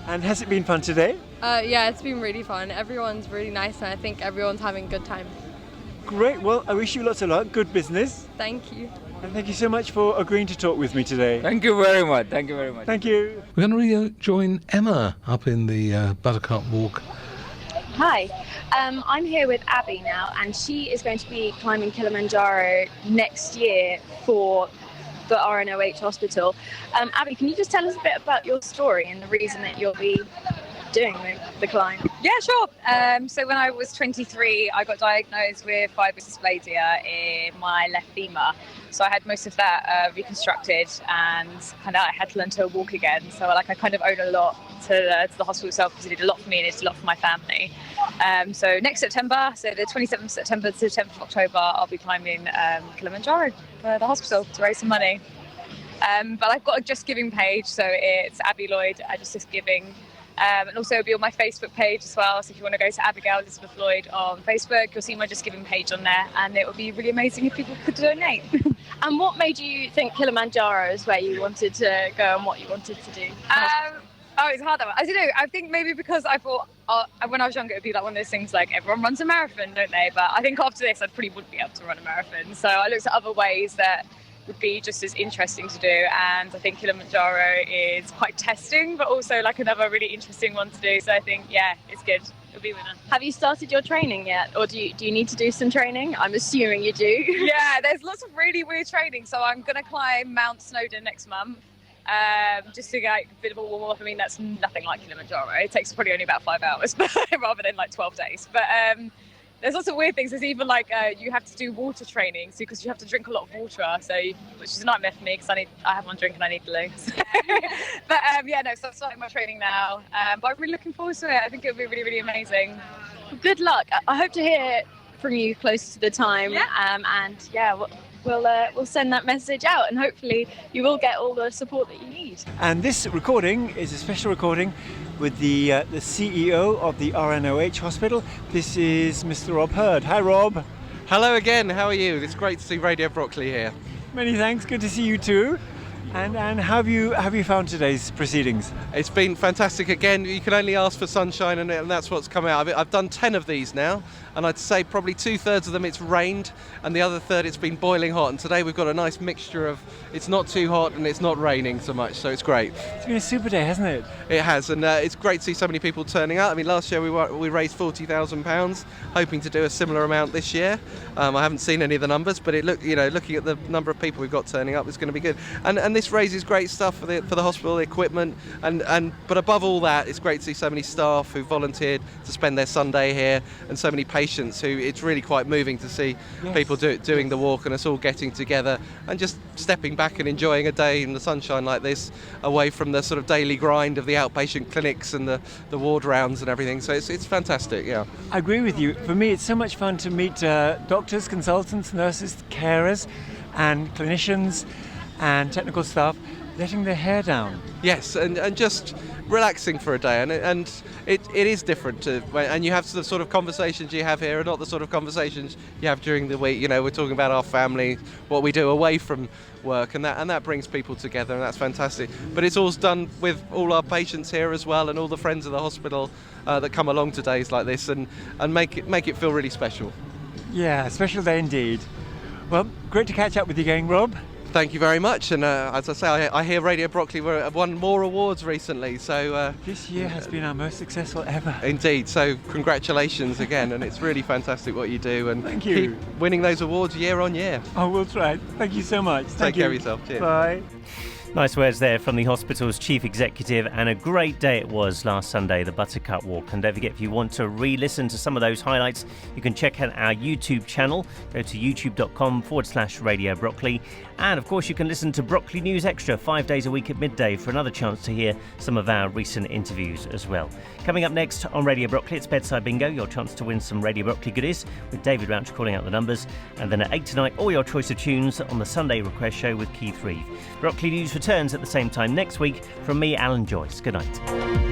And has it been fun today? Yeah, it's been really fun. Everyone's really nice, and I think everyone's having a good time. Great. Well, I wish you lots of luck. Good business. Thank you. And thank you so much for agreeing to talk with me today. Thank you very much. Thank you very much. Thank you. We're going to rejoin Emma up in the Buttercup Walk. Hi, I'm here with Abby now, and she is going to be climbing Kilimanjaro next year for the RNOH Hospital. Abby, can you just tell us a bit about your story and the reason that you'll be doing the climb? Yeah, sure. So when I was 23, I got diagnosed with fibrous dysplasia in my left femur. So I had most of that reconstructed, and kind of I had to learn to walk again. So I kind of owed a lot to the hospital itself, because it did a lot for me and it did a lot for my family. So next September, so the 27th of September to the 10th of October, I'll be climbing Kilimanjaro for the hospital to raise some money. But I've got a Just Giving page, so it's Abby Lloyd at Just Giving. And also it'll be on my Facebook page as well. So if you want to go to Abigail Elizabeth Lloyd on Facebook, you'll see my Just Giving page on there, and it would be really amazing if people could donate. And what made you think Kilimanjaro is where you wanted to go and what you wanted to do? It's hard. I don't know. I think maybe because I thought when I was younger, it'd be like one of those things like everyone runs a marathon, don't they? But I think after this, I probably wouldn't be able to run a marathon. So I looked at other ways that would be just as interesting to do, and I think Kilimanjaro is quite testing, but also like another really interesting one to do. So I think, yeah, it's good. It'll be a winner. Have you started your training yet, or do you need to do some training? I'm assuming you do. Yeah, there's lots of really weird training. So I'm going to climb Mount Snowdon next month. Just to get a bit of a warm up. I mean, that's nothing like Kilimanjaro. It takes probably only about 5 hours, but rather than like 12 days. But there's lots of weird things. There's even like you have to do water training, because you have to drink a lot of water. So, which is a nightmare for me, because I have one drink and I need to lose. But so I'm starting my training now. But I'm really looking forward to it. I think it'll be really, really amazing. Good luck. I hope to hear from you close to the time. Yeah. We'll send that message out, and hopefully you will get all the support that you need. And this recording is a special recording with the CEO of the RNOH Hospital. This is Mr. Rob Hurd. Hi, Rob. Hello again. How are you? It's great to see Radio Brockley here. Many thanks. Good to see you too. And how have you found today's proceedings? It's been fantastic again. You can only ask for sunshine, and that's what's come out of it. I've done 10 of these now, and I'd say probably 2/3 of them it's rained, and the other third it's been boiling hot. And today we've got a nice mixture of it's not too hot and it's not raining so much, so it's great. It's been a super day, hasn't it? It has, and it's great to see so many people turning out. I mean, last year we raised £40,000, hoping to do a similar amount this year. I haven't seen any of the numbers, but looking at the number of people we've got turning up, it's going to be good. And this raises great stuff for the hospital, the equipment, but above all that, it's great to see so many staff who volunteered to spend their Sunday here, and so many patients who it's really quite moving to see people doing the walk, and us all getting together and just stepping back and enjoying a day in the sunshine like this, away from the sort of daily grind of the outpatient clinics and the ward rounds and everything. So it's fantastic, yeah. I agree with you. For me, it's so much fun to meet doctors, consultants, nurses, carers and clinicians and technical staff letting their hair down. Yes, and just relaxing for a day, and it is different and you have the sort of conversations you have here are not the sort of conversations you have during the week. We're talking about our family, what we do away from work, and that brings people together, and that's fantastic. But it's all done with all our patients here as well, and all the friends of the hospital that come along to days like this, and make it feel really special. Yeah, special day indeed. Well, great to catch up with you again, Rob. Thank you very much. And as I say, I hear Radio Brockley won more awards recently. So this year has been our most successful ever. Indeed. So congratulations again, and it's really fantastic what you do. And Thank you. Keep winning those awards year on year. I will try. Thank you so much. Take care of yourself. Cheers. Bye. Nice words there from the hospital's chief executive, and a great day it was last Sunday, the Buttercup Walk. And don't forget, if you want to re-listen to some of those highlights, you can check out our YouTube channel. Go to youtube.com/Radio Brockley. And of course, you can listen to Brockley News Extra 5 days a week at midday for another chance to hear some of our recent interviews as well. Coming up next on Radio Brockley, it's Bedside Bingo, your chance to win some Radio Brockley goodies with David Rauch calling out the numbers. And then at 8 tonight, all your choice of tunes on the Sunday Request Show with Keith Reeve. Brockley News returns at the same time next week. From me, Alan Joyce. Good night.